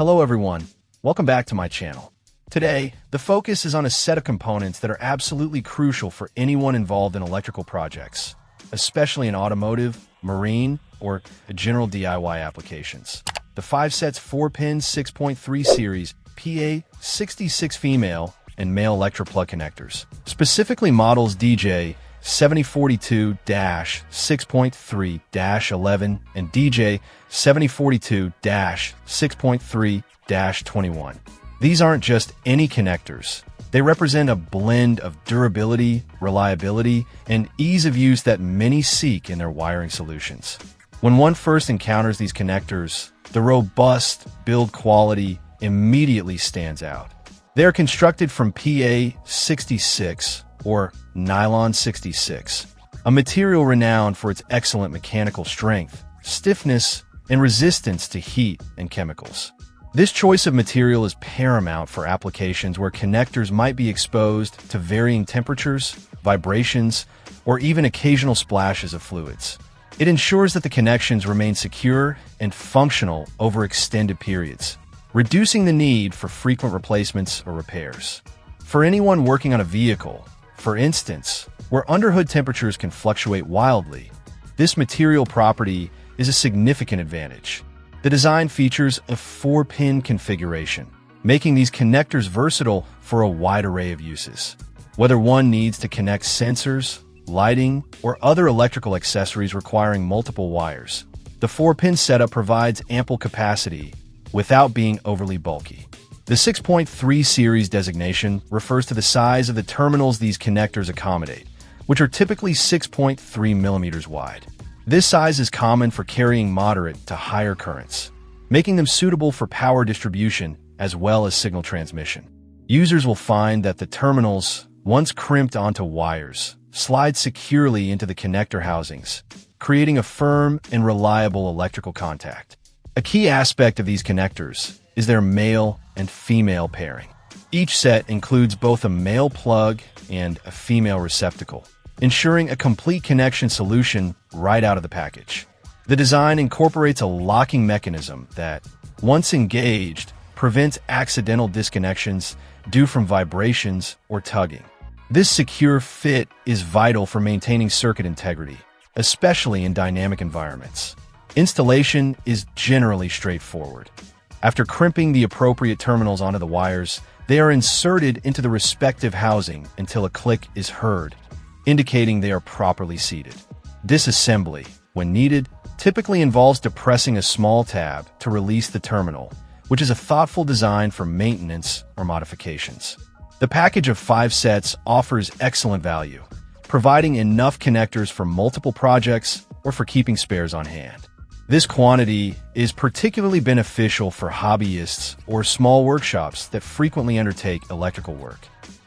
Hello everyone, welcome back to my channel. Today, the focus is on a set of components that are absolutely crucial for anyone involved in electrical projects, especially in automotive, marine, or general DIY applications. The 5-sets 4-pin 6.3 series PA66 female and male electroplug connectors, specifically models DJ7042-6.3-11 and DJ7042-6.3-21. These aren't just any connectors. They represent a blend of durability, reliability, and ease of use that many seek in their wiring solutions. When one first encounters these connectors, the robust build quality immediately stands out. They are constructed from PA66, or nylon 66, a material renowned for its excellent mechanical strength, stiffness, and resistance to heat and chemicals. This choice of material is paramount for applications where connectors might be exposed to varying temperatures, vibrations, or even occasional splashes of fluids. It ensures that the connections remain secure and functional over extended periods, reducing the need for frequent replacements or repairs. For anyone working on a vehicle, for instance, where underhood temperatures can fluctuate wildly, this material property is a significant advantage. The design features a 4-pin configuration, making these connectors versatile for a wide array of uses. Whether one needs to connect sensors, lighting, or other electrical accessories requiring multiple wires, the 4-pin setup provides ample capacity without being overly bulky. The 6.3 series designation refers to the size of the terminals these connectors accommodate, which are typically 6.3 millimeters wide. This size is common for carrying moderate to higher currents, making them suitable for power distribution as well as signal transmission. Users will find that the terminals, once crimped onto wires, slide securely into the connector housings, creating a firm and reliable electrical contact. A key aspect of these connectors is their male and female pairing. Each set includes both a male plug and a female receptacle, ensuring a complete connection solution right out of the package. The design incorporates a locking mechanism that, once engaged, prevents accidental disconnections due from vibrations or tugging. This secure fit is vital for maintaining circuit integrity, especially in dynamic environments. Installation is generally straightforward. After crimping the appropriate terminals onto the wires, they are inserted into the respective housing until a click is heard, indicating they are properly seated. Disassembly, when needed, typically involves depressing a small tab to release the terminal, which is a thoughtful design for maintenance or modifications. The package of 5 sets offers excellent value, providing enough connectors for multiple projects or for keeping spares on hand. This quantity is particularly beneficial for hobbyists or small workshops that frequently undertake electrical work.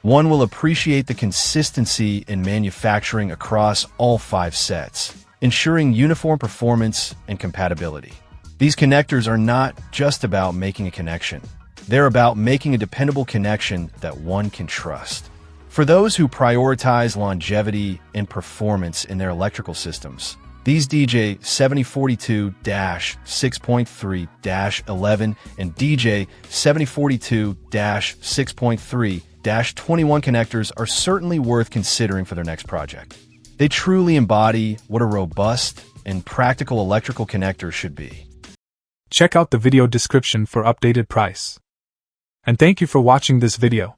One will appreciate the consistency in manufacturing across all 5 sets, ensuring uniform performance and compatibility. These connectors are not just about making a connection. They're about making a dependable connection that one can trust. For those who prioritize longevity and performance in their electrical systems, these DJ7042-6.3-11 and DJ7042-6.3-21 connectors are certainly worth considering for their next project. They truly embody what a robust and practical electrical connector should be. Check out the video description for updated price. And thank you for watching this video.